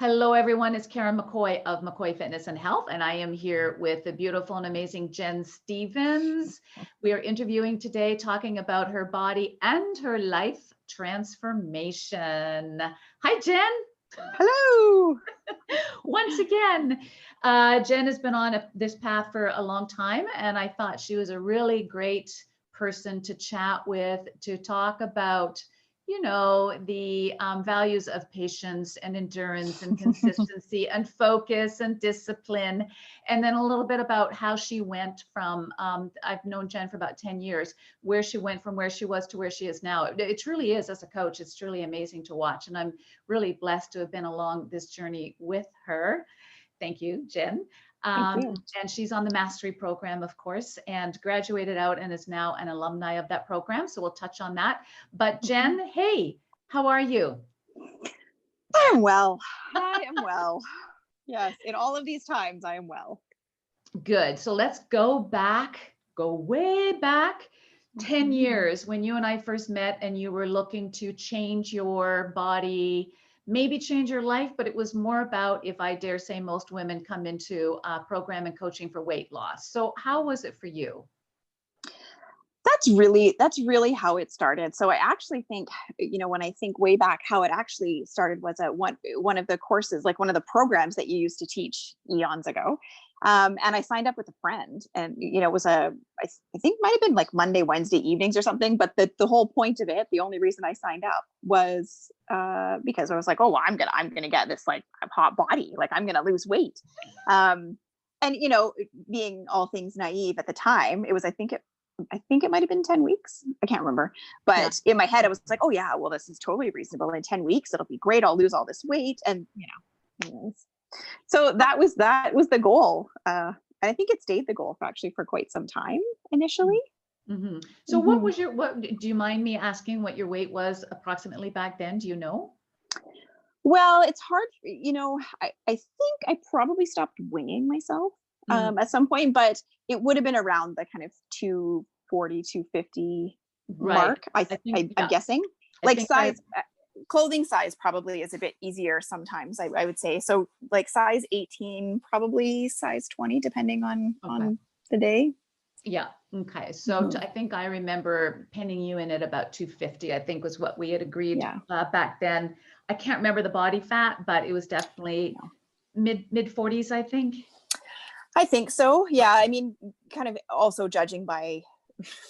Hello, everyone. It's Karen McCoy of McCoy Fitness and Health, and I am here with the beautiful and amazing Jenn Stevens. We are interviewing today, talking about her body and her life transformation. Hi, Jenn. Hello. Once again, Jenn has been on this path for a long time, and I thought she was a really great person to chat with, to talk about the values of patience and endurance and consistency and focus and discipline. And then a little bit about how she went from, I've known Jenn for about 10 years, where she went from where she was to where she is now. It truly is, as a coach, it's truly amazing to watch. And I'm really blessed to have been along this journey with her. Thank you, Jenn. Thank you. And she's on the mastery program, of course, and graduated out and is now an alumni of that program. So we'll touch on that. But Jenn, hey, how are you? I am well. I am well. Yes, in all of these times, I am well. Good. So let's go way back 10 years when you and I first met and you were looking to change your body, maybe change your life, but it was more about, if I dare say, most women come into a program and coaching for weight loss. So how was it for you? That's really how it started. So I actually think, when I think way back, how it actually started was at one of the courses, like one of the programs that you used to teach eons ago. And I signed up with a friend, and it was I think might have been like Monday, Wednesday evenings or something. But the whole point of it, the only reason I signed up was because I was like, oh, well, I'm gonna get this like hot body, like I'm gonna lose weight. And being all things naive at the time, it was I think it might have been 10 weeks. I can't remember. But in my head, I was like, oh yeah, well, this is totally reasonable. In 10 weeks, it'll be great. I'll lose all this weight. And, anyways. So that was the goal. And I think it stayed the goal for quite some time initially. Mm-hmm. So what do you mind me asking what your weight was approximately back then? Do you know? Well, it's hard, I think I probably stopped weighing myself at some point, but it would have been around the kind of 240, 250 mark. I'm guessing. Like size, clothing size probably is a bit easier sometimes, I would say. So like size 18, probably size 20, depending on the day. Yeah. Okay. So I think I remember penning you in at about 250, I think was what we had agreed back then. I can't remember the body fat, but it was definitely mid 40s, I think. I think so. Yeah. I mean, kind of also judging by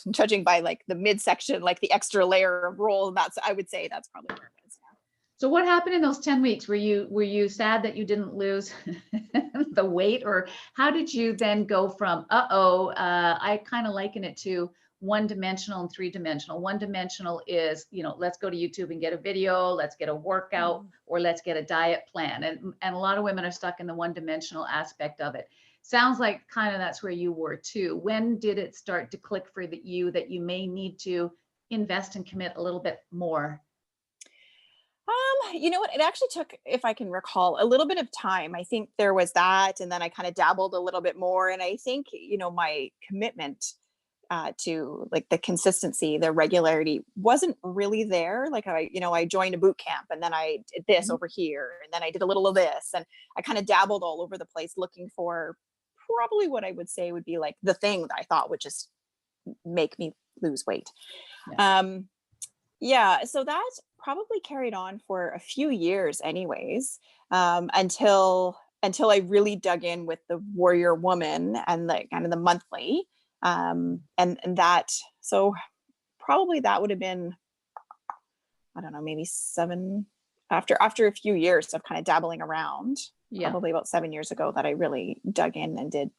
like the midsection, like the extra layer of roll, I would say that's probably where it is. Yeah. So what happened in those 10 weeks? Were you sad that you didn't lose the weight, or how did you then go from, I kind of liken it to one-dimensional and three-dimensional. One-dimensional is, let's go to YouTube and get a video, let's get a workout, or let's get a diet plan. And a lot of women are stuck in the one-dimensional aspect of it. Sounds like kind of that's where you were too. When did it start to click for you that you may need to invest and commit a little bit more? You know what? It actually took, if I can recall, a little bit of time. I think there was that, and then I kind of dabbled a little bit more. And I think, my commitment to like the consistency, the regularity wasn't really there. Like I joined a boot camp, and then I did this over here, and then I did a little of this, and I kind of dabbled all over the place looking for probably what I would say would be like the thing that I thought would just make me lose weight. So that probably carried on for a few years anyways, until I really dug in with the Warrior Woman and the kind of the monthly, and that, so probably that would have been, I don't know, maybe after a few years of kind of dabbling around, probably about 7 years ago, that I really dug in and did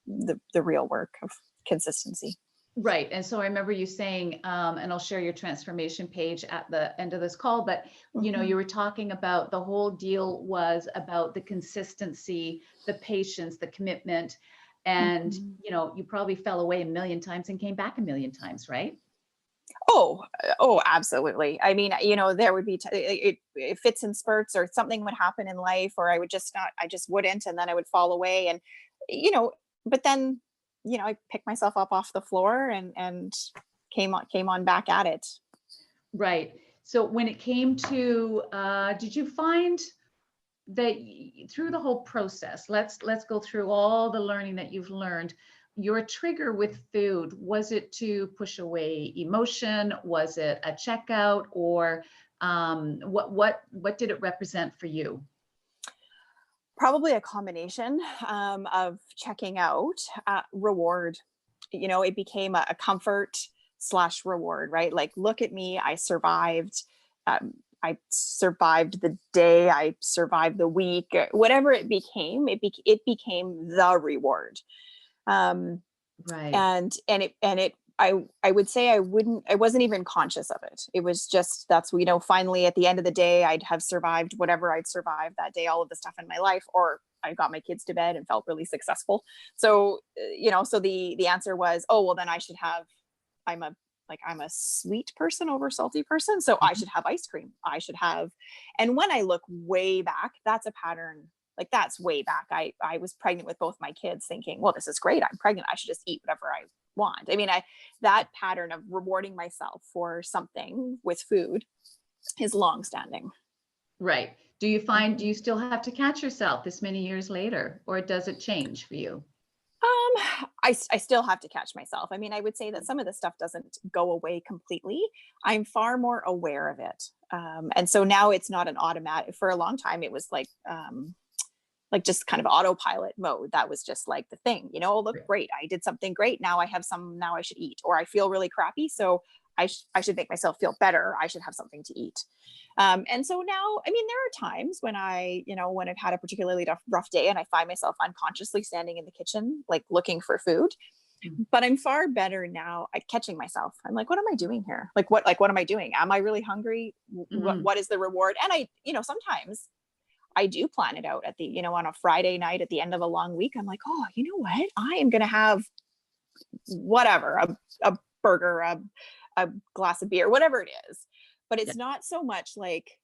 the real work of consistency. Right. And so I remember you saying, and I'll share your transformation page at the end of this call, but you were talking about the whole deal was about the consistency, the patience, the commitment, and you probably fell away a million times and came back a million times, right? Oh, absolutely. I mean, there would be, it fits in spurts, or something would happen in life, or I just wouldn't, and then I would fall away, and, but then, I picked myself up off the floor and came on back at it. Right. So when it came to, did you find through the whole process, let's go through all the learning that you've learned. Your trigger with food, was it to push away emotion? Was it a checkout? Or what did it represent for you? Probably a combination of checking out, reward. It became a comfort slash reward, right? Like, look at me, I survived. I survived the day, I survived the week, whatever it became, it became the reward. Right. I would say I wasn't even conscious of it. It was just, that's, finally at the end of the day, I'd have survived whatever I'd survived that day, all of the stuff in my life, or I got my kids to bed and felt really successful. So, so the answer was, oh, well, then I'm a sweet person over salty person. So I should have ice cream. And when I look way back, that's a pattern. Like, that's way back. I was pregnant with both my kids thinking, well, this is great. I'm pregnant. I should just eat whatever I want. I mean, that pattern of rewarding myself for something with food is longstanding. Right. Do you still have to catch yourself this many years later, or does it change for you? I still have to catch myself. I mean, I would say that some of the stuff doesn't go away completely. I'm far more aware of it. And so now it's not an automatic. For a long time, it was like just kind of autopilot mode. That was just like the thing, oh, look, great. I did something great. Now I should eat, or I feel really crappy. So I should make myself feel better. I should have something to eat. And so now, I mean, there are times when when I've had a particularly rough day and I find myself unconsciously standing in the kitchen, like looking for food, but I'm far better now at catching myself. I'm like, what am I doing here? What am I doing? Am I really hungry? What is the reward? And I, sometimes I do plan it out at the, on a Friday night at the end of a long week. I'm like, oh, you know what? I am going to have whatever, a burger, a glass of beer, whatever it is. But it's not so much like,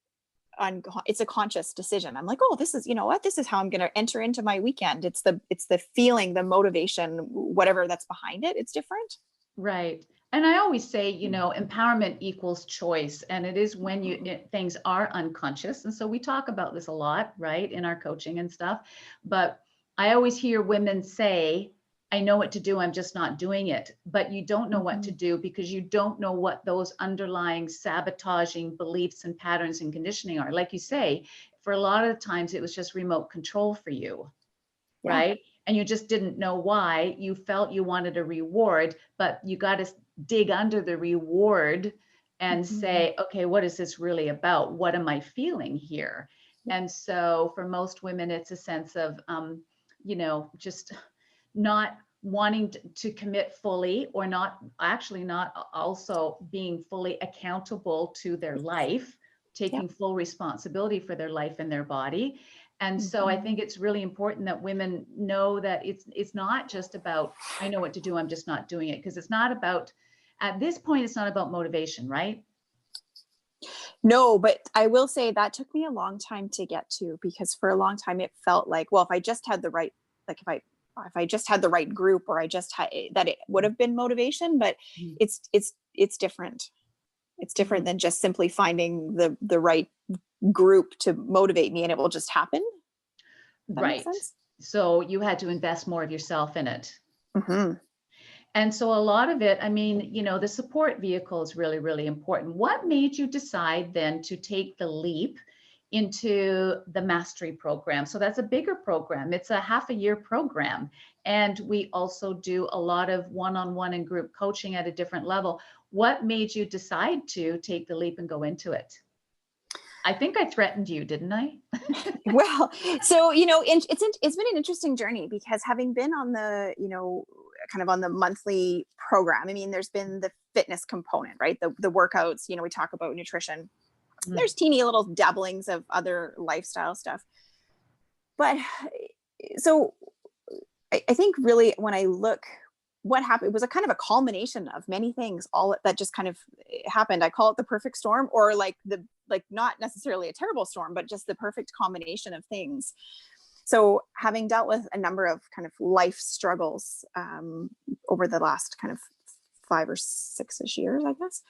it's a conscious decision. I'm like, oh, this is, this is how I'm going to enter into my weekend. It's the feeling, the motivation, whatever that's behind it. It's different. Right. And I always say, empowerment equals choice. And it is when things are unconscious. And so we talk about this a lot, right, in our coaching and stuff. But I always hear women say, I know what to do, I'm just not doing it. But you don't know what to do because you don't know what those underlying sabotaging beliefs and patterns and conditioning are. Like you say, for a lot of the times it was just remote control for you, right? And you just didn't know why. You felt you wanted a reward, but you got to dig under the reward and say, okay, what is this really about? What am I feeling here? And so for most women, it's a sense of, just not wanting to commit fully, or not also being fully accountable to their life, taking full responsibility for their life and their body. And so I think it's really important that women know that it's not just about, I know what to do, I'm just not doing it. Because it's not about, at this point, it's not about motivation, right? No, but I will say that took me a long time to get to, because for a long time it felt like, well, if I just had the right, like if I just had the right group, or I just had that, it would have been motivation. But it's different. It's different than just simply finding the right group to motivate me and it will just happen. That right. So you had to invest more of yourself in it. And so a lot of it, I mean, the support vehicle is really, really important. What made you decide then to take the leap into the mastery program? So that's a bigger program. It's a half a year program. And we also do a lot of one-on-one and group coaching at a different level. What made you decide to take the leap and go into it? I think I threatened you, didn't I? Well, so, it's been an interesting journey, because having been on the, kind of on the monthly program, I mean, there's been the fitness component, right? The workouts, we talk about nutrition. There's teeny little dabblings of other lifestyle stuff. But so I think really when I look, what happened, it was a kind of a culmination of many things, all that just kind of happened. I call it the perfect storm, or like not necessarily a terrible storm, but just the perfect combination of things. So having dealt with a number of kind of life struggles over the last kind of 5 or 6-ish years, I guess,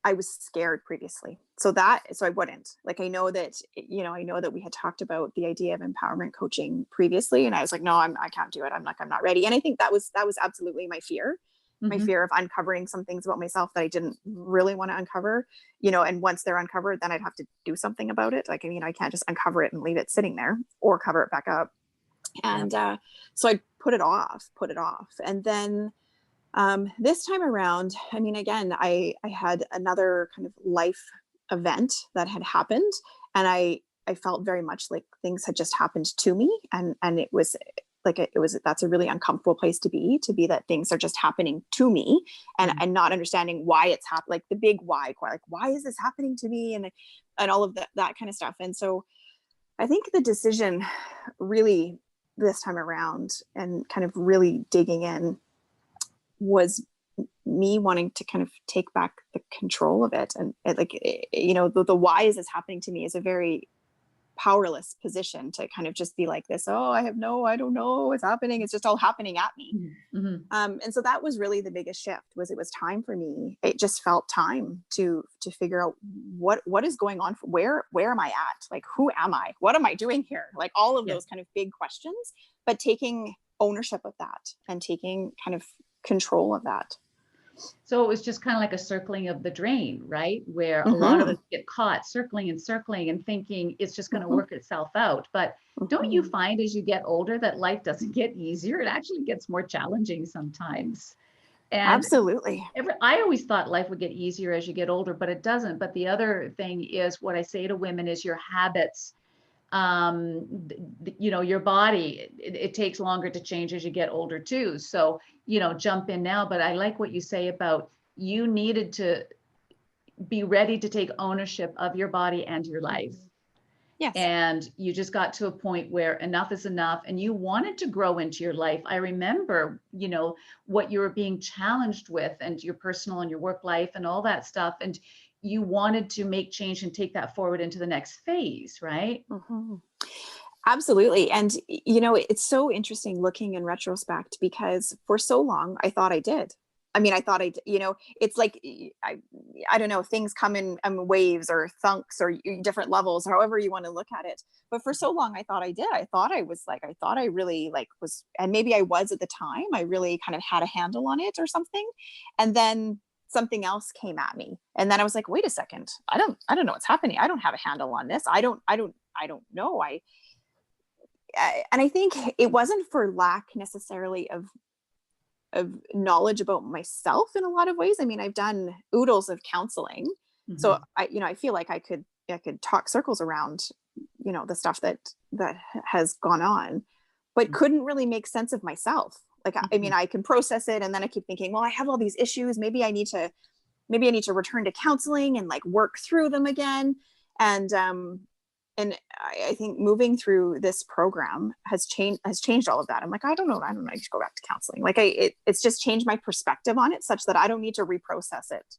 I was scared previously. so I wouldn't, like, I know that, I know that we had talked about the idea of empowerment coaching previously, and I was like, no, I can't do it. I'm not ready. And I think that was absolutely my Mhm. fear of uncovering some things about myself that I didn't really want to uncover, and once they're uncovered, then I'd have to do something about it. Like, I can't just uncover it and leave it sitting there or cover it back up. Yeah. And so I put it off. And then this time around, I mean, again, I had another kind of life event that had happened, and I felt very much like things had just happened to me, and it was like, that's a really uncomfortable place to be that things are just happening to me, and not understanding why it's happened, like the big why, like, why is this happening to me, and all of that kind of stuff. And so I think the decision really this time around, and kind of really digging in, was me wanting to kind of take back the control of it. And the why is this happening to me is a very powerless position to kind of just be like this. Oh, I don't know what's happening. It's just all happening at me. Mhm. And so that was really the biggest shift. Was it was time for me. It just felt time to figure out what is going on. Where am I at? Like, who am I? What am I doing here? Like, all of Yeah. those kind of big questions, but taking ownership of that and taking kind of control of that. So it was just kind of like a circling of the drain, right? Where a lot of Mm-hmm. us get caught circling and circling and thinking it's just going to Mm-hmm. work itself out. But don't you Mm-hmm. find as you get older that life doesn't get easier? It actually gets more challenging sometimes. And Absolutely. I always thought life would get easier as you get older, but it doesn't. But the other thing is, what I say to women is, your habits, your body, it takes longer to change as you get older too. So, jump in now. But I like what you say about, you needed to be ready to take ownership of your body and your life. Yes. And you just got to a point where enough is enough, and you wanted to grow into your life. I remember, what you were being challenged with, and your personal and your work life and all that stuff. And you wanted to make change and take that forward into the next phase, right? Mm-hmm. Absolutely. And, it's so interesting looking in retrospect, because for so long I thought I did. I mean, I thought it's like, I don't know, things come in waves or thunks or different levels, however you want to look at it. But for so long, I thought I did. I thought I really like was, and maybe I was at the time, I really kind of had a handle on it or something. And then something else came at me. And then I was like, wait a second, I don't know what's happening. I don't have a handle on this. I don't know. And I think it wasn't for lack necessarily of knowledge about myself in a lot of ways. I mean, I've done oodles of counseling, so Mhm. I feel like I could talk circles around, the stuff that has gone on, but couldn't really make sense of myself. Like, I mean, Mhm. I can process it, and then I keep thinking, well, I have all these issues. Maybe I need to return to counseling and like work through them again. And I think moving through this program has changed all of that. I'm like, I don't know. I need to go back to counseling. Like, it's just changed my perspective on it, such that I don't need to reprocess it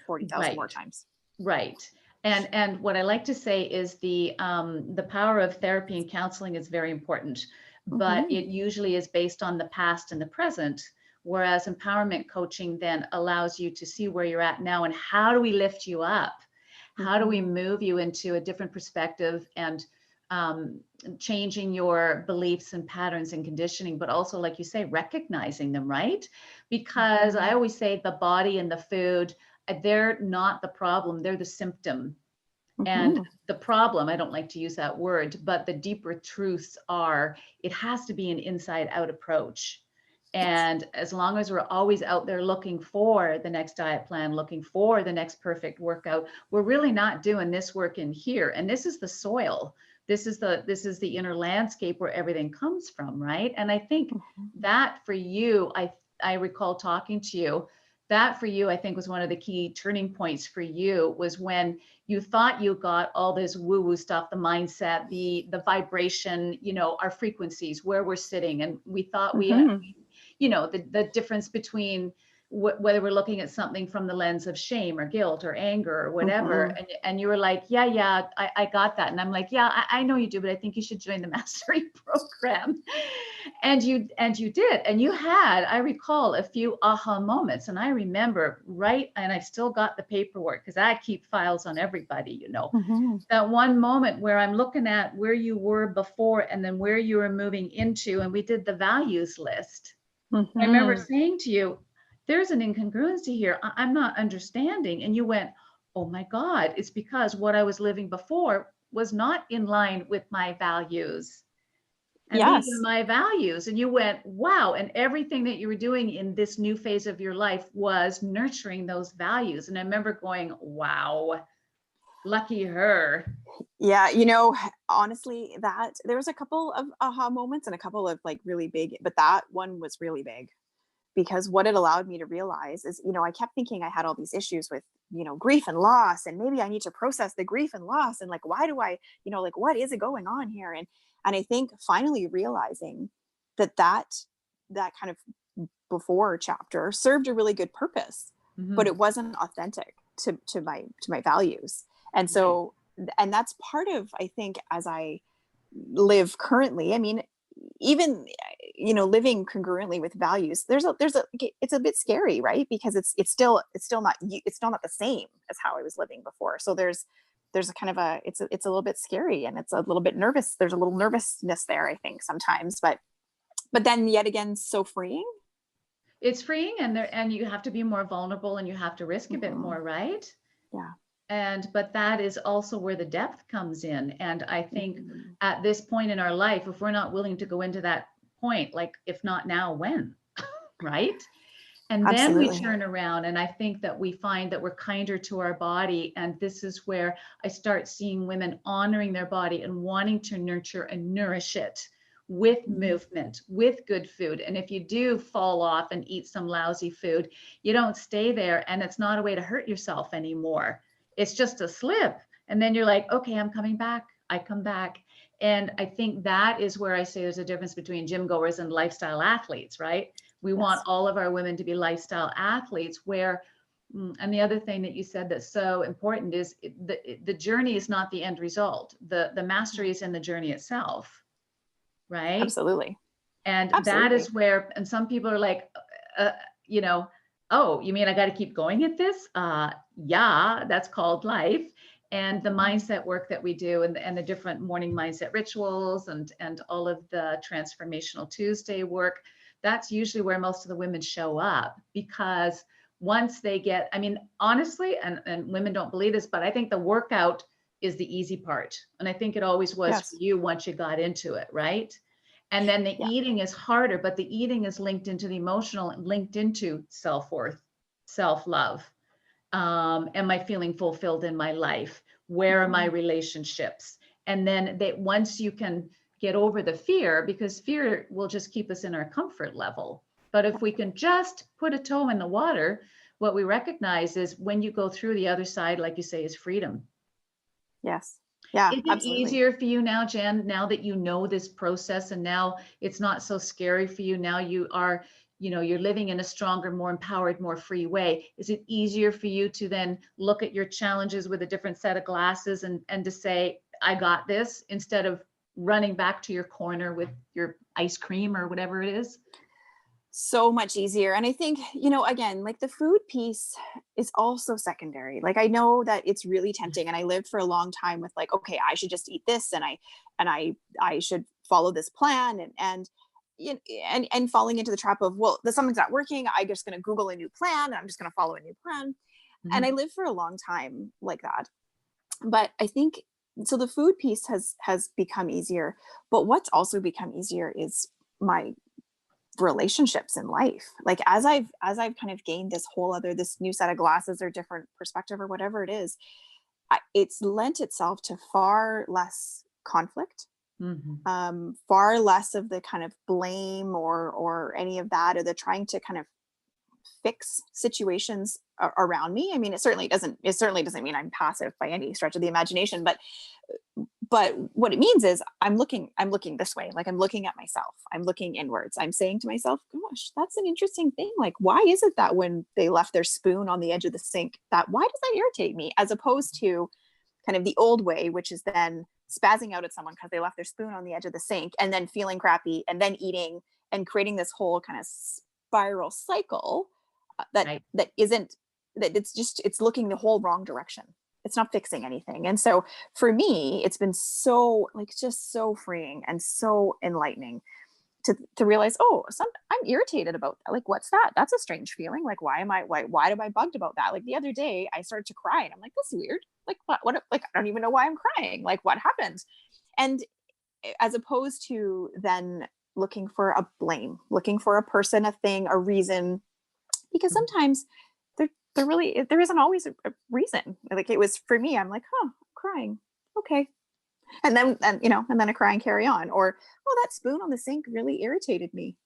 40,000 more Right. times. Right. And what I like to say is, the power of therapy and counseling is very important, but Mm-hmm. it usually is based on the past and the present. Whereas empowerment coaching then allows you to see where you're at now, and how do we lift you up? How do we Mm-hmm. move you into a different perspective, and changing your beliefs and patterns and conditioning, but also, like you say, recognizing them, right? Because I Mm-hmm. always say the body and the food, they're not the problem, they're the symptom. And Mm-hmm. the problem, I don't like to use that word, but the deeper truths are, it has to be an inside out approach. Yes. And as long as we're always out there looking for the next diet plan, looking for the next perfect workout, we're really not doing this work in here. And this is the soil. This is the inner landscape where everything comes from, right? And I think Mm-hmm. that for you, I recall talking to you, that for you, I think, was one of the key turning points for you, was when you thought you got all this woo-woo stuff, the mindset, the vibration, our frequencies, where we're sitting. And we thought we had, Mm-hmm. the difference between whether we're looking at something from the lens of shame or guilt or anger or whatever. Mhm. And you were like, yeah, I got that. And I'm like, yeah, I know you do, but I think you should join the mastery program. And you did. And you had, I recall, a few aha moments. And I remember and I still got the paperwork because I keep files on everybody, Mhm. that one moment where I'm looking at where you were before and then where you were moving into, and we did the values list. I remember Mhm. saying to you, there's an incongruency here. I'm not understanding. And you went, oh my God, it's because what I was living before was not in line with my values. And these are Yes. my values. And you went, wow. And everything that you were doing in this new phase of your life was nurturing those values. And I remember going, wow, lucky her. Yeah, honestly, that there was a couple of aha moments and a couple of like really big, but that one was really big because what it allowed me to realize is, I kept thinking I had all these issues with, grief and loss, and maybe I need to process the grief and loss, and like, why do I, like, what is it going on here? And I think finally realizing that kind of before chapter served a really good purpose, but Mhm. it wasn't authentic to my values. And Right. so, and that's part of, I think, as I live currently, I mean, even, living congruently with values, it's a bit scary, right? Because it's still not the same as how I was living before. So there's a kind of it's a little bit scary, and it's a little bit nervous. There's a little nervousness there, I think, sometimes, but then yet again, so freeing. It's freeing, and you have to be more vulnerable and you have to risk a bit Hmm. more, right? Yeah. But that is also where the depth comes in. And I think Hmm. at this point in our life, if we're not willing to go into that point, like if not now, when? Right? And then we Absolutely. turn around, and I think that we find that we're kinder to our body. And this is where I start seeing women honoring their body and wanting to nurture and nourish it with Mhm. movement, with good food. And if you do fall off and eat some lousy food, you don't stay there, and it's not a way to hurt yourself anymore. It's just a slip. And then you're like, okay, I'm coming back. I come back. And I think that is where I say there's a difference between gym goers and lifestyle athletes, right? We want Yes. all of our women to be lifestyle athletes where, and the other thing that you said that's so important is the journey is not the end result. The mastery is in the journey itself, right? Absolutely. And that Absolutely. is where, and some people are like, uh, you know, oh, you mean I got to keep going at this? Yeah, that's called life. And the Mhm. mindset work that we do, and the different morning mindset rituals, and all of the transformational Tuesday work, that's usually where most of the women show up, because once they get, I mean, honestly, and women don't believe this, but I think the workout is the easy part. And I think it always was for Yes. you once you got into it, right? And then the Yeah. eating is harder, but the eating is linked into the emotional, linked into self-worth, self-love. Am I feeling fulfilled in my life? Where are my Mhm. relationships? And then they, once you can get over the fear, because fear will just keep us in our comfort level. But if Yeah. we can just put a toe in the water, what we recognize is when you go through the other side, like you say, is freedom. Yes. Yeah, Is it absolutely. easier for you now, Jen, now that you know this process and now it's not so scary for you? Now you are, you're living in a stronger, more empowered, more free way. Is it easier for you to then look at your challenges with a different set of glasses and to say, I got this, instead of running back to your corner with your ice cream or whatever it is? So much easier. And I think, again, like the food piece is also secondary. Like I know that it's really tempting, and I lived for a long time with like, okay, I should just eat this, and I should follow this plan, you know, and falling into the trap of, well, something's not working. I'm just going to Google a new plan, and I'm just going to follow a new plan. And I Mhm. lived for a long time like that. But I think, so the food piece has become easier, but what's also become easier is my relationships in life. Like as I've kind of gained this new set of glasses or different perspective or whatever it is, it's lent itself to far less conflict, Mhm. far less of the kind of blame or any of that, or the trying to kind of fix situations around me. I mean, it certainly doesn't mean I'm passive by any stretch of the imagination, but what it means is I'm looking this way. Like I'm looking at myself, I'm looking inwards. I'm saying to myself, gosh, that's an interesting thing. Like, why is it that when they left their spoon on the edge of the sink, why does that irritate me? As opposed to kind of the old way, which is then spazzing out at someone because they left their spoon on the edge of the sink and then feeling crappy and then eating and creating this whole kind of spiral cycle Right. it's looking the whole wrong direction. It's not fixing anything. And so for me, it's been so just so freeing and so enlightening to realize, I'm irritated about that. Like, what's that? That's a strange feeling. Like, why am I bugged about that? Like the other day I started to cry and I'm like, that's weird. Like what, like, I don't even know why I'm crying. Like what happened? And as opposed to then looking for a blame, looking for a person, a thing, a reason, because sometimes there isn't always a reason. Like it was for me, I'm like, crying. Okay. And then I cry and carry on. Or, that spoon on the sink really irritated me.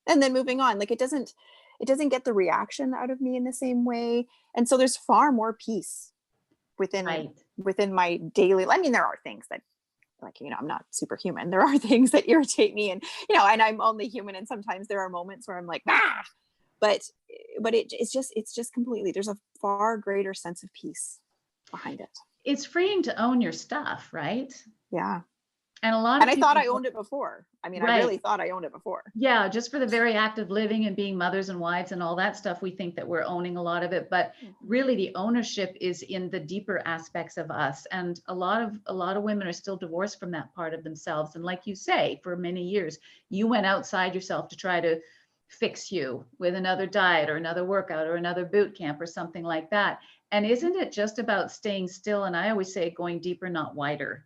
And then moving on. Like it doesn't get the reaction out of me in the same way. And so there's far more peace within my daily, I mean, there are things that, like, I'm not superhuman. There are things that irritate me, and, and I'm only human. And sometimes there are moments where I'm like, but it's just completely, there's a far greater sense of peace behind it. It's freeing to own your stuff, right? Yeah. And I thought I owned it before. I mean, I really thought I owned it before. Yeah, just for the very act of living and being mothers and wives and all that stuff, we think that we're owning a lot of it, but really the ownership is in the deeper aspects of us. And a lot of women are still divorced from that part of themselves. And like you say, for many years, you went outside yourself to try to fix you with another diet or another workout or another boot camp or something like that. And isn't it just about staying still? And I always say going deeper, not wider.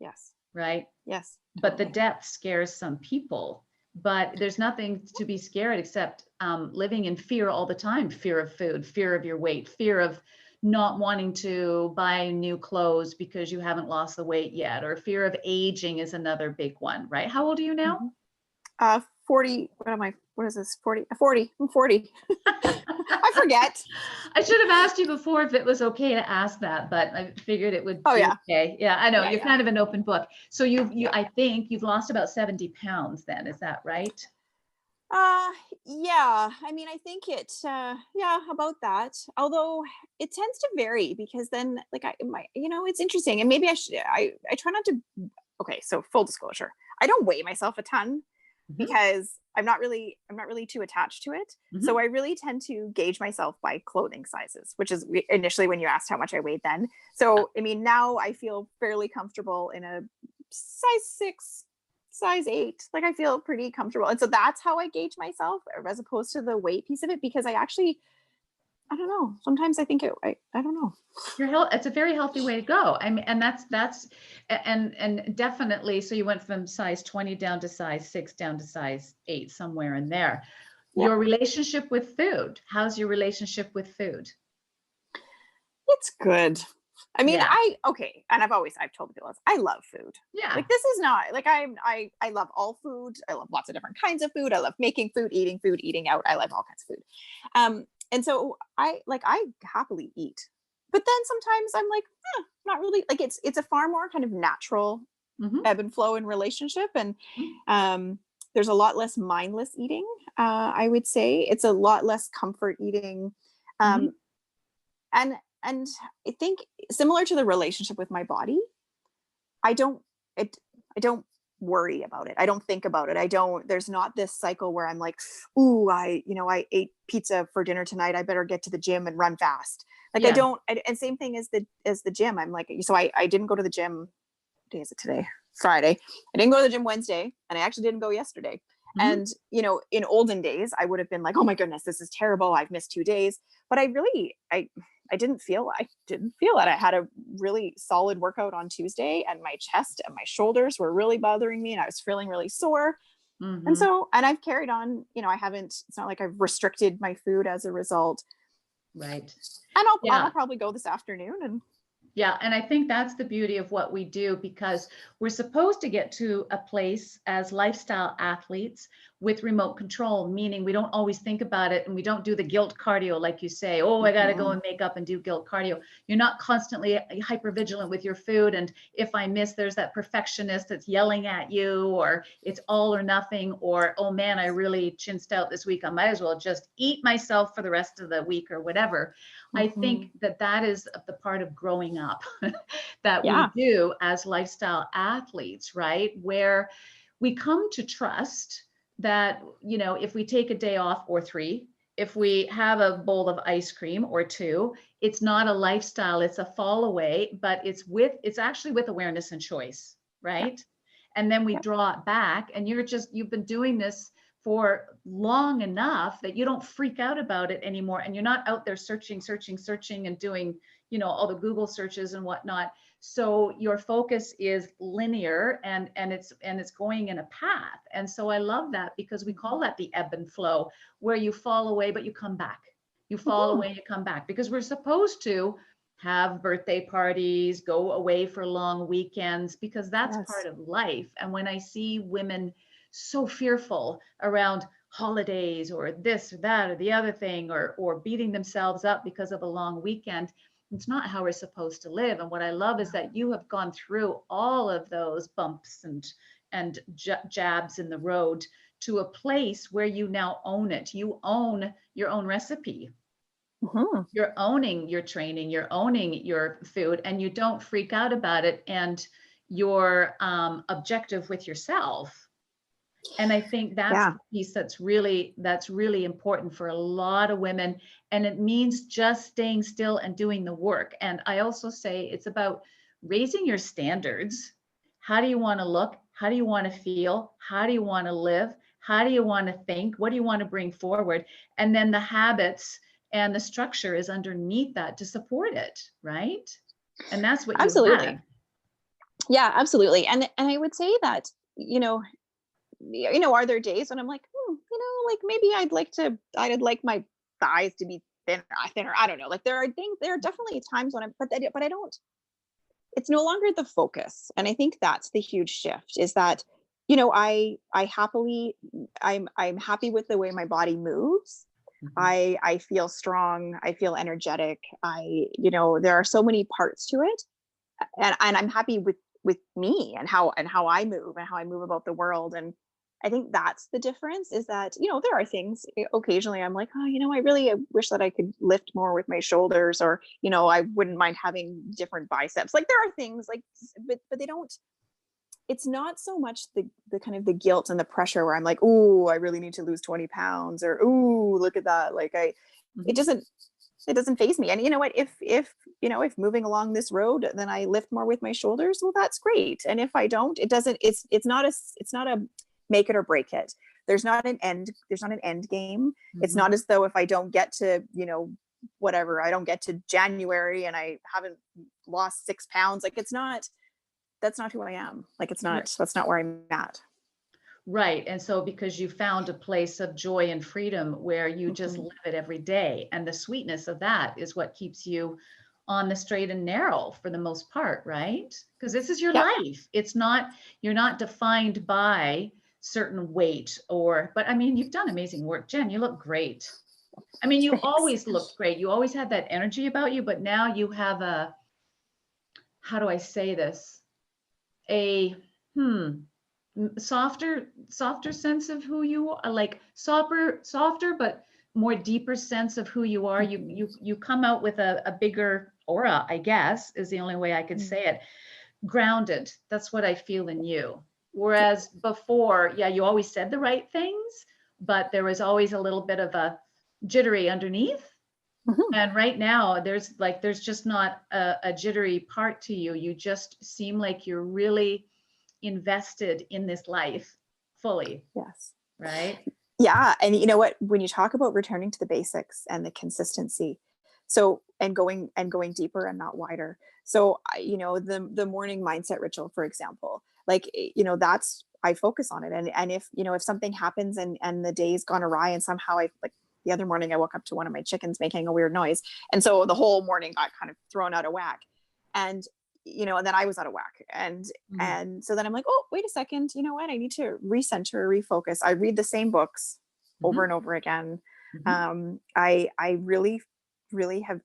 Yes. Right? Yes. Totally. But the depth scares some people. But there's nothing to be scared except living in fear all the time. Fear of food, fear of your weight, fear of not wanting to buy new clothes because you haven't lost the weight yet, or fear of aging is another big one, right? How old are you now? 40. What is this? 40. I'm 40. I forget. I should have asked you before if it was okay to ask that, but I figured it would be okay. Yeah, I know. You're kind of an open book. So I think you've lost about 70 pounds then. Is that right? Yeah. I mean, I think about that. Although it tends to vary because then like it's interesting. And maybe I try not to, okay. So full disclosure, I don't weigh myself a ton because I'm not really too attached to it. So I really tend to gauge myself by clothing sizes, which is initially when you asked how much I weighed then. So, I mean, now I feel fairly comfortable in a size 6, size 8. Like I feel pretty comfortable. And so that's how I gauge myself as opposed to the weight piece of it, because I don't know. Sometimes I think I don't know. It's a very healthy way to go. I mean, and that's and definitely. So you went from size 20 down to size 6 down to size 8, somewhere in there. Yeah. Your relationship with food. How's your relationship with food? It's good. I mean, and I've told people this, I love food. Yeah. Like this is not like I love all food. I love lots of different kinds of food. I love making food, eating out. I love all kinds of food. And so I happily eat, but then sometimes I'm like, not really. Like it's a far more kind of natural ebb and flow in relationship. And there's a lot less mindless eating. I would say it's a lot less comfort eating. And I think similar to the relationship with my body, I don't worry about it. I don't think about it. There's not this cycle where I'm like, ooh, I ate pizza for dinner tonight. I better get to the gym and run fast. Like and same thing as the gym. I'm like, so I didn't go to the gym. What day is it today? Friday. I didn't go to the gym Wednesday, and I actually didn't go yesterday. And, in olden days, I would have been like, oh my goodness, this is terrible. I've missed 2 days. But I didn't feel it. I had a really solid workout on Tuesday, and my chest and my shoulders were really bothering me, and I was feeling really sore. And so, and I've carried on, it's not like I've restricted my food as a result. Right. And I'll probably go this afternoon and. Yeah. And I think that's the beauty of what we do, because we're supposed to get to a place as lifestyle athletes with remote control, meaning we don't always think about it and we don't do the guilt cardio like you say, oh, I got to go and make up and do guilt cardio. You're not constantly hyper vigilant with your food. And if I miss, there's that perfectionist that's yelling at you, or it's all or nothing, or, oh man, I really chinsed out this week. I might as well just eat myself for the rest of the week or whatever. I think that that is the part of growing up that we do as lifestyle athletes, right? Where we come to trust that, you know, if we take a day off or 3, if we have a bowl of ice cream or 2, it's not a lifestyle, it's a fall away, but it's actually with awareness and choice, right? And then we draw it back, and you've been doing this for long enough that you don't freak out about it anymore. And you're not out there searching and doing, you know, all the Google searches and whatnot. So your focus is linear and it's going in a path. And so I love that, because we call that the ebb and flow, where you fall away, but you come back. You fall away, you come back, because we're supposed to have birthday parties, go away for long weekends, because that's part of life. And when I see women so fearful around holidays or this or that or the other thing, or beating themselves up because of a long weekend, it's not how we're supposed to live. And what I love is that you have gone through all of those bumps and jabs in the road to a place where you now own it. You own your own recipe. You're owning your training, you're owning your food, and you don't freak out about it. And you're objective with yourself. And I think that's the piece that's really important for a lot of women. And it means just staying still and doing the work. And I also say it's about raising your standards. How do you want to look? How do you want to feel? How do you want to live? How do you want to think? What do you want to bring forward? And then the habits and the structure is underneath that to support it, right? And that's what you have. Yeah, absolutely. And I would say that, are there days when I'm like, like maybe I'd like my thighs to be thinner. I don't know. Like there are definitely times when but I don't, it's no longer the focus. And I think that's the huge shift, is that, I'm happy with the way my body moves. I feel strong. I feel energetic. There are so many parts to it, and I'm happy with me and how I move and how I move about the world. And I think that's the difference, is that, there are things occasionally I'm like, oh, I really wish that I could lift more with my shoulders, or, I wouldn't mind having different biceps. Like there are things like, but they don't, it's not so much the kind of the guilt and the pressure where I'm like, oh, I really need to lose 20 pounds, or, oh, look at that. Like it doesn't faze me. And you know what, if moving along this road, then I lift more with my shoulders, well, that's great. And if I don't, it doesn't, it's not a make it or break it. There's not an end game. It's not as though if I don't get to, whatever, I don't get to January and I haven't lost 6 pounds, like that's not who I am. Like that's not where I'm at. Right. And so because you found a place of joy and freedom where you just live it every day, and the sweetness of that is what keeps you on the straight and narrow for the most part, right? Because this is your life. You're not defined by certain weight but I mean, you've done amazing work, Jen. You look great. I mean, you always looked great. You always had that energy about you, but now you have how do I say this? A softer sense of who you are, like softer, but more deeper sense of who you are. You come out with a bigger aura, I guess, is the only way I could say it. Grounded. That's what I feel in you. Whereas before, you always said the right things, but there was always a little bit of a jittery underneath. And right now there's just not a jittery part to you. You just seem like you're really invested in this life fully. Yes. Right. Yeah. And you know what, when you talk about returning to the basics and the consistency, so, and going deeper and not wider. So, the morning mindset ritual, for example, like, that's, I focus on it. And if something happens and the day's gone awry, and somehow like the other morning I woke up to one of my chickens making a weird noise. And so the whole morning got kind of thrown out of whack. And, and then I was out of whack. Mhm. And so then I'm like, oh, wait a second, you know what? I need to recenter, refocus. I read the same books over Mhm. and over again. Mhm. I really, really have,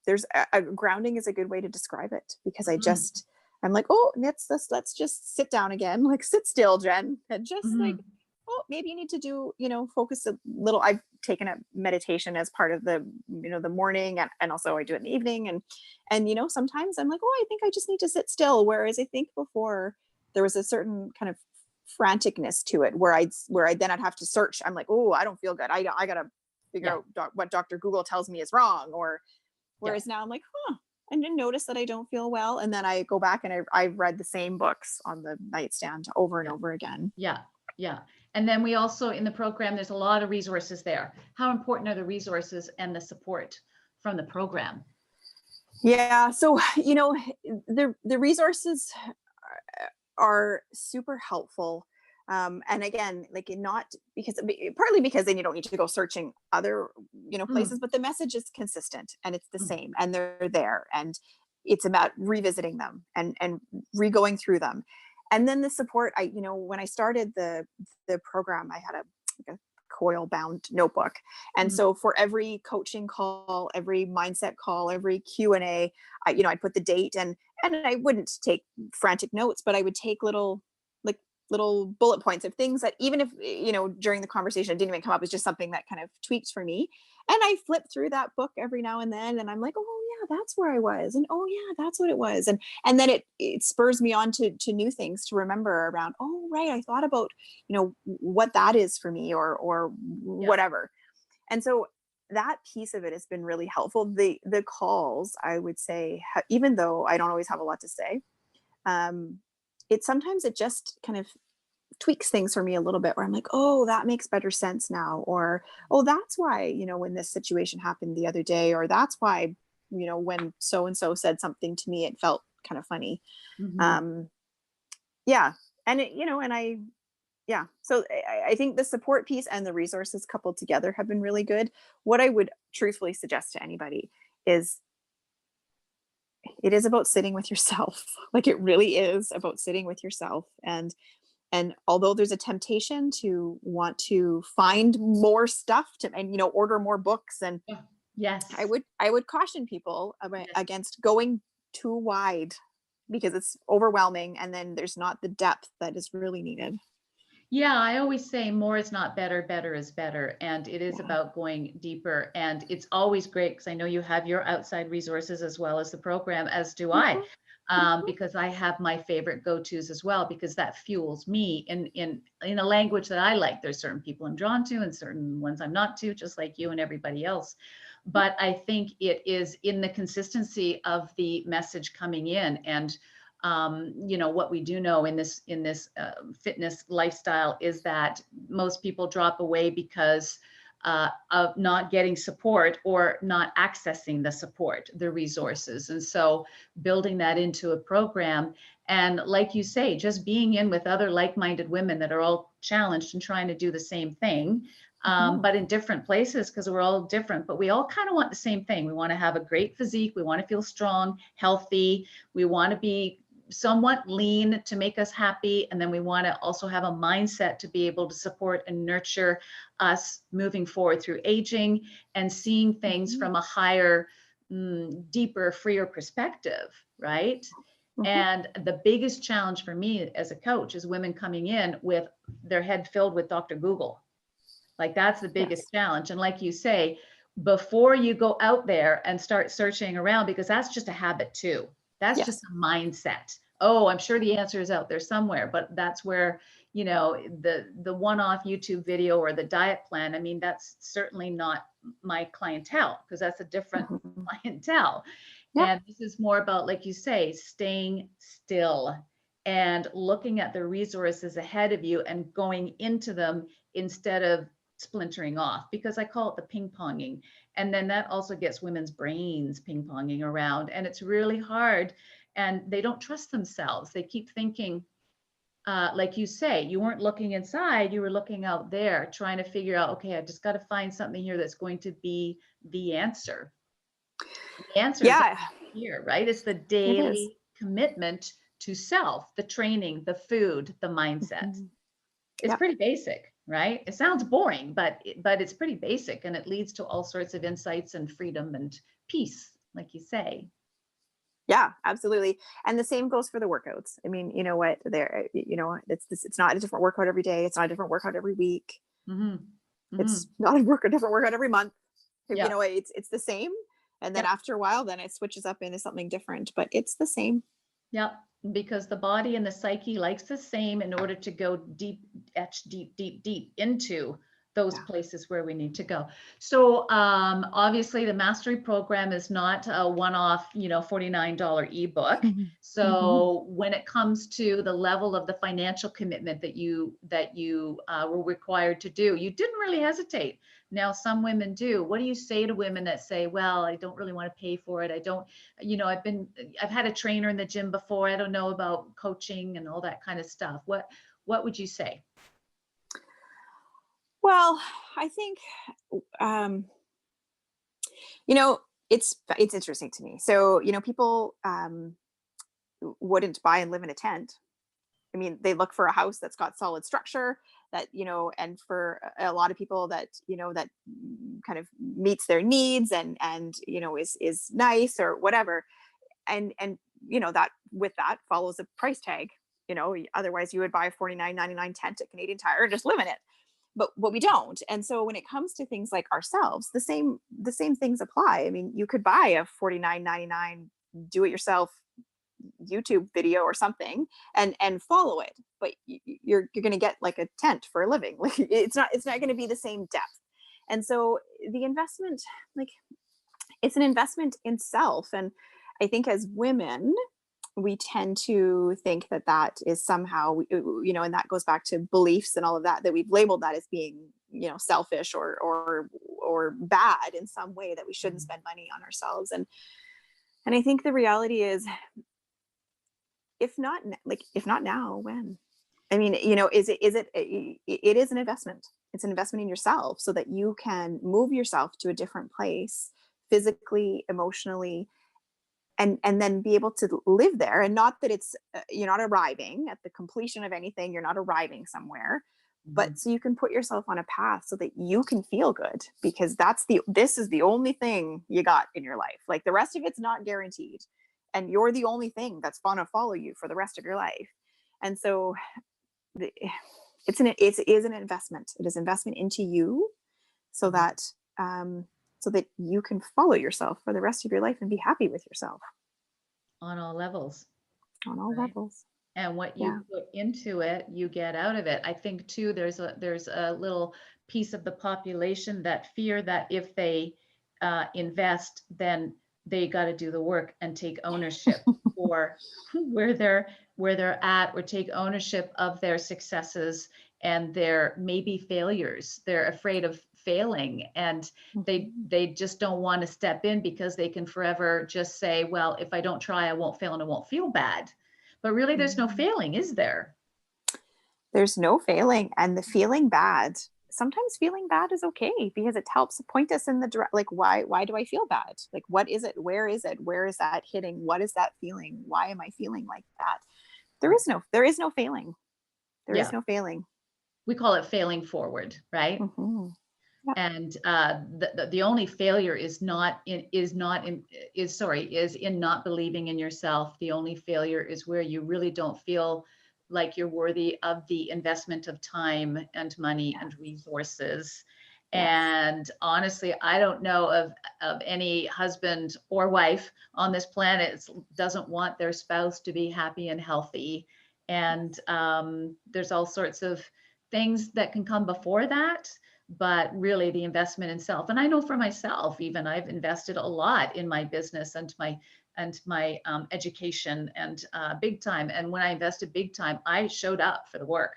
there's a grounding is a good way to describe it, because Mhm. I'm like, oh, let's just sit down again, like sit still, Jen, and just like, Mhm. oh, maybe you need to do, focus a little. I've taken a meditation as part of the morning, and also I do it in the evening. And sometimes I'm like, oh, I think I just need to sit still. Whereas I think before there was a certain kind of franticness to it, I'd have to search. I'm like, oh, I don't feel good. I gotta figure Yeah. out what Dr. Google tells me is wrong. Or Yeah. whereas now I'm like, huh, I didn't notice that I don't feel well. And then I go back and I've read the same books on the nightstand over and Yeah. over again. Yeah. Yeah. And then we also in the program, there's a lot of resources there. How important are the resources and the support from the program? Yeah. So, the resources are super helpful. And again, like not because partly because then you don't need to go searching other, places, Mm. but the message is consistent and it's the Mm. same and they're there, and it's about revisiting them and re-going through them. And then the support, when I started the program, I had like a coil bound notebook. And Mhm. so for every coaching call, every mindset call, every Q&A, I'd put the date, and I wouldn't take frantic notes, but I would take like little bullet points of things that, even if, during the conversation it didn't even come up, it's just something that kind of tweaked for me. And I flip through that book every now and then, and I'm like, oh yeah, that's where I was. And oh yeah, that's what it was. And then it spurs me on to new things to remember around, oh right, I thought about, what that is for me, or Yeah. whatever. And so that piece of it has been really helpful. The calls, I would say, even though I don't always have a lot to say, um, it just kind of tweaks things for me a little bit, where I'm like, oh, that makes better sense now. Or, oh, that's why, when this situation happened the other day, or that's why, when so and so said something to me, it felt kind of funny. Mhm. Um, yeah. And and yeah. So I think the support piece and the resources coupled together have been really good. What I would truthfully suggest to anybody is, it is about sitting with yourself. Like, it really is about sitting with yourself. And although there's a temptation to want to find more stuff and order more books, and Yeah. Yes. I would caution people Yes. against going too wide, because it's overwhelming, and then there's not the depth that is really needed. Yeah, I always say more is not better, better is better. And it is Yeah. about going deeper. And it's always great because I know you have your outside resources as well as the program, as do I, Mhm, mhm, because I have my favorite go-tos as well, because that fuels me in a language that I like. There's certain people I'm drawn to and certain ones I'm not to, just like you and everybody else. yep, But I think it is in the consistency of the message coming in. And what we do know in this fitness lifestyle is that most people drop away because of not getting support or not accessing the support, the resources. And so building that into a program, and like you say, just being in with other like-minded women that are all challenged and trying to do the same thing, mhm, but in different places, because we're all different, but we all kind of want the same thing. We want to have a great physique. We want to feel strong, healthy. We want to be somewhat lean to make us happy. And then we want to also have a mindset to be able to support and nurture us moving forward through aging and seeing things mhm, from a higher, deeper, freer perspective, right? mhm. And the biggest challenge for me as a coach is women coming in with their head filled with Dr. Google. Like that's the Yes. biggest challenge. And like you say, before you go out there and start searching around, because that's just a habit too. That's just Yes. a mindset. Oh, I'm sure the answer is out there somewhere, but that's where, the one-off YouTube video or the diet plan, I mean, that's certainly not my clientele because that's a different Mhm. clientele. Yep. And this is more about, like you say, staying still and looking at the resources ahead of you and going into them instead of splintering off, because I call it the ping ponging. And then that also gets women's brains ping ponging around. And it's really hard. And they don't trust themselves. They keep thinking, like you say, you weren't looking inside, you were looking out there, trying to figure out, okay, I just got to find something here that's going to be the answer. The answer is Yeah, here, right? It's the it is. daily commitment to self, the training, the food, the mindset. Mhm. It's Yep. pretty basic, right? It sounds boring, but it's pretty basic, and it leads to all sorts of insights and freedom and peace, like you say. Yeah, absolutely. And the same goes for the workouts. I mean, you know what? It's not a different workout every day. It's not a different workout every week. Hmm. Hmm. It's not a different workout every month. Yeah. It's the same. And then Yep. after a while, then it switches up into something different, but it's the same. Yep. Because the body and the psyche likes the same in order to go deep, etch deep, deep, deep into those Yeah. places where we need to go. So obviously the mastery program is not a one-off, $49 ebook. Mhm. Mhm. So when it comes to the level of the financial commitment that you were required to do, you didn't really hesitate. Now some women do. What do you say to women that say, well, I don't really want to pay for it. I don't, I've had a trainer in the gym before. I don't know about coaching and all that kind of stuff. What would you say? Well, I think, um, you know, it's interesting to me. So, people wouldn't buy and live in a tent. I mean, they look for a house that's got solid structure, and for a lot of people that kind of meets their needs, and is nice or whatever. And that with that follows a price tag. Otherwise you would buy a 49.99 tent at Canadian Tire and just live in it. But we don't. And so when it comes to things like ourselves, the same things apply. I mean, you could buy a 49.99 do it yourself YouTube video or something and follow it, but you're going to get like a tent for a living. Like it's not going to be the same depth. And so the investment, like, it's an investment in self. And I think as women, we tend to think that is somehow, and that goes back to beliefs and all of that we've labeled that as being, selfish or bad in some way, that we shouldn't spend money on ourselves. And I think the reality is, if not now, when? I mean, it is an investment. It's an investment in yourself so that you can move yourself to a different place, physically, emotionally, and then be able to live there. And not that it's you're not arriving at the completion of anything, you're not arriving somewhere, Mhm. but so you can put yourself on a path so that you can feel good, because this is the only thing you got in your life. Like, the rest of it's not guaranteed, and you're the only thing that's going to follow you for the rest of your life. And so the, it is an investment. It is investment into you, so Mhm. that um, so that you can follow yourself for the rest of your life and be happy with yourself On all levels, on all right? levels. And what you Yeah. put into it, you get out of it. I think too, there's a little piece of the population that fear that if they invest, then they got to do the work and take ownership for where they're at, or take ownership of their successes and their maybe failures. They're afraid of failing, and they Mhm. they just don't want to step in because they can forever just say, well, if I don't try, I won't fail and I won't feel bad. But really, there's no Mhm. failing, is there? There's no failing, and the feeling bad. Sometimes feeling bad is okay, because it helps point us in the direct. Like, why do I feel bad? Like, what is it? Where is it? Where is that hitting? What is that feeling? Why am I feeling like that? There is no failing. There is Yeah, no failing. we call it failing forward, right? Hmm. Yeah. And the only failure is in not believing in yourself. The only failure is where you really don't feel like you're worthy of the investment of time and money Yeah. and resources. Yes. And honestly, I don't know of any husband or wife on this planet doesn't want their spouse to be happy and healthy. And there's all sorts of things that can come before that, but really the investment in self. And I know for myself, even I've invested a lot in my business and my education, and big time. And when I invested big time, I showed up for the work.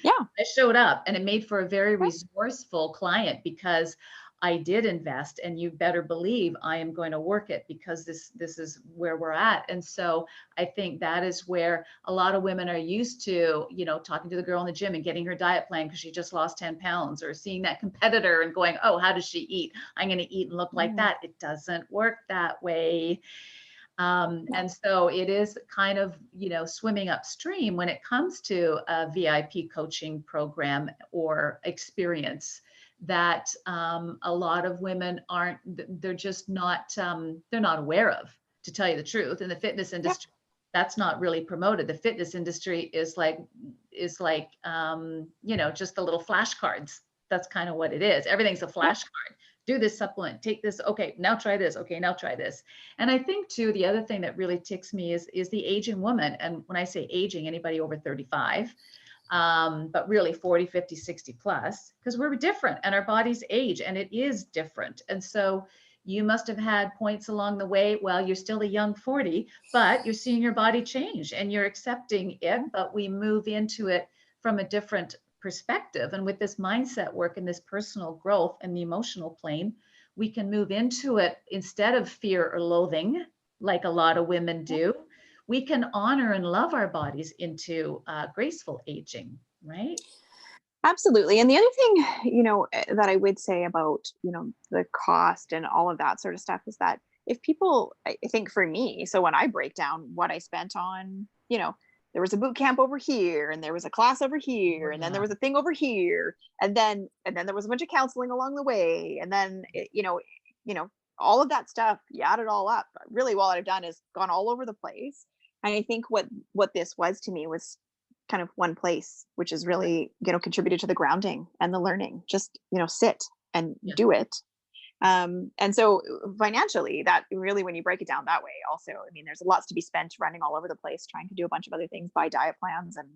Yeah. I showed up, and it made for a very Yeah. resourceful client because I did invest, and you better believe I am going to work it, because this is where we're at. And so I think that is where a lot of women are used to, talking to the girl in the gym and getting her diet plan because she just lost 10 pounds, or seeing that competitor and going, oh, how does she eat? I'm going to eat and look like Mm. that. It doesn't work that way. And so it is kind of, swimming upstream when it comes to a VIP coaching program or experience that a lot of women aren't, they're just not, they're not aware of, to tell you the truth. In the fitness Yep. industry, that's not really promoted. The fitness industry is like, just the little flashcards. That's kind of what it is. Everything's a Yep. flashcard. Do this supplement, take this. Okay, now try this. Okay, now try this. And I think too, the other thing that really ticks me is the aging woman. And when I say aging, anybody over 35, but really 40, 50, 60 plus, because we're different and our bodies age and it is different. And so you must have had points along the way. Well, you're still a young 40, but you're seeing your body change and you're accepting it, but we move into it from a different perspective. And with this mindset work and this personal growth and the emotional plane, we can move into it instead of fear or loathing, like a lot of women do. We can honor and love our bodies into graceful aging, right? Absolutely. And the other thing, that I would say about, the cost and all of that sort of stuff is that if people, I think for me, so when I break down what I spent on, there was a boot camp over here and there was a class over here and then there was a thing over here and then there was a bunch of counseling along the way and then all of that stuff, you add it all up, really what I've done is gone all over the place. And I think what this was to me was kind of one place, which is really, contributed to the grounding and the learning. Just, sit and do it. And so financially, that really, when you break it down that way, also, I mean, there's lots to be spent running all over the place, trying to do a bunch of other things, buy diet plans and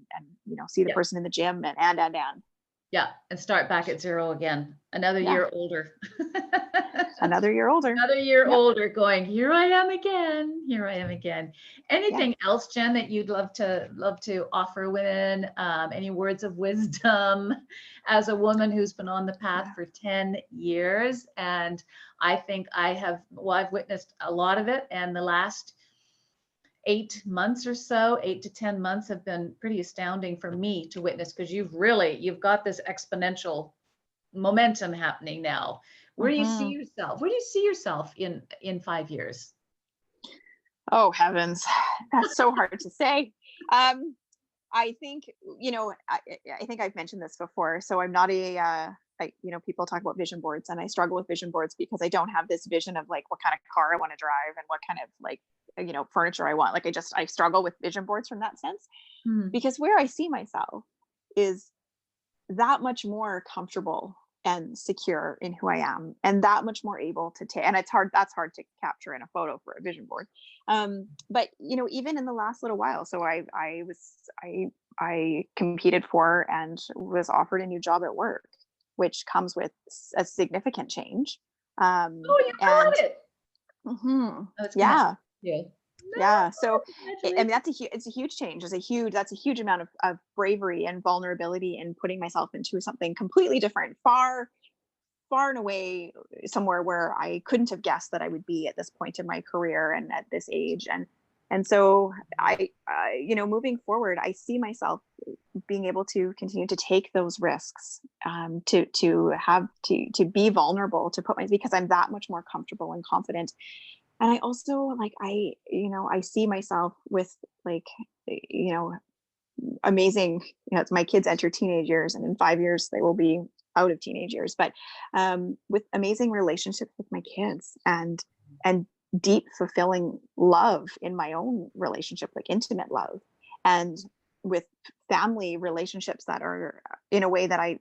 see the person in the gym and. Yeah. And start back at zero again. Another year older. Another year older. Another year older going, here I am again. Here I am again. Anything else, Jen, that you'd love to offer women? Any words of wisdom as a woman who's been on the path for 10 years? And I think I've witnessed a lot of it. And the last 8 months or so, 8 to 10 months have been pretty astounding for me to witness, because you've got this exponential momentum happening now. Where do you see yourself? Where do you see yourself in 5 years? Oh, heavens. That's so hard to say. I think, I think I've mentioned this before. So I'm not people talk about vision boards and I struggle with vision boards because I don't have this vision of like what kind of car I want to drive and what kind of like, furniture I want. Like I struggle with vision boards from that sense, because where I see myself is that much more comfortable and secure in who I am and that much more able to take, and that's hard to capture in a photo for a vision board. But even in the last little while, so I competed for and was offered a new job at work, which comes with a significant change. You got it. Yeah. Yeah. Yeah. So I mean, it's a huge change. That's a huge amount of bravery and vulnerability in putting myself into something completely different, far and away, somewhere where I couldn't have guessed that I would be at this point in my career and at this age. And so I moving forward, I see myself being able to continue to take those risks, to be vulnerable, because I'm that much more comfortable and confident. And I also I see myself with amazing, it's my kids enter teenage years and in 5 years they will be out of teenage years, but with amazing relationships with my kids and deep fulfilling love in my own relationship, like intimate love, and with family relationships that are in a way that I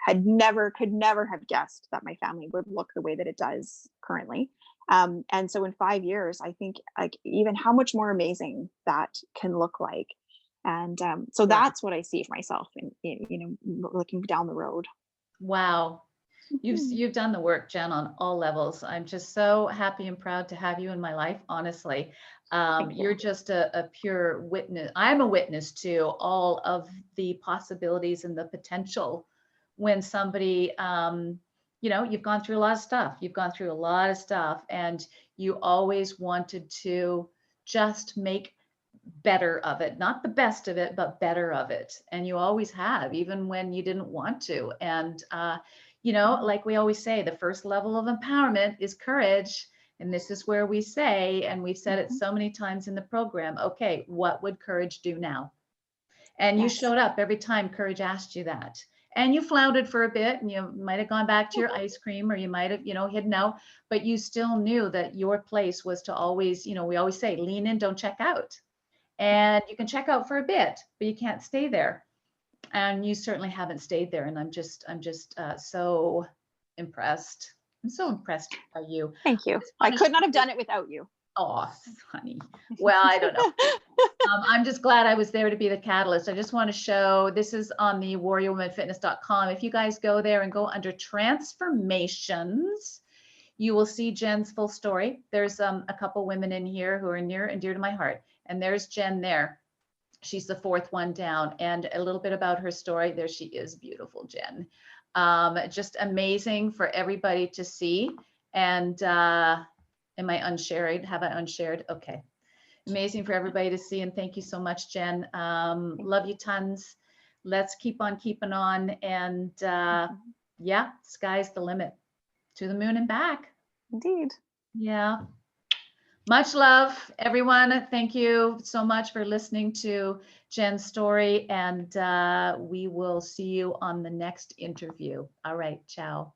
could never have guessed that my family would look the way that it does currently. And so in 5 years, I think even how much more amazing that can look like. And so that's what I see for myself in looking down the road. Wow. You've done the work, Jen, on all levels. I'm just so happy and proud to have you in my life, honestly. You're just a pure witness. I'm a witness to all of the possibilities and the potential when somebody, you've gone through a lot of stuff. And you always wanted to just make better of it, not the best of it, but better of it. And you always have, even when you didn't want to. And, like we always say, the first level of empowerment is courage. And this is where we say, and we've said it so many times in the program, okay, what would courage do now? And you showed up every time courage asked you that. And you floundered for a bit, and you might have gone back to your ice cream, or you might have, hidden out, but you still knew that your place was to always, we always say, lean in, don't check out. And you can check out for a bit, but you can't stay there. And you certainly haven't stayed there. And I'm just so impressed. I'm so impressed by you. Thank you. I could not have done it without you. Oh, honey. Well, I don't know. I'm just glad I was there to be the catalyst. I just want to show, this is on the warriorwomanfitness.com. If you guys go there and go under transformations, you will see Jenn's full story. There's a couple women in here who are near and dear to my heart. And there's Jenn there. She's the fourth one down. And a little bit about her story. There she is, beautiful Jenn. Just amazing for everybody to see. And am I unshared? Have I unshared? Okay. Amazing for everybody to see. And thank you so much, Jenn. Love you tons. Let's keep on keeping on. And yeah, sky's the limit. To the moon and back. Indeed. Yeah. Much love, everyone. Thank you so much for listening to Jenn's story. And we will see you on the next interview. All right. Ciao.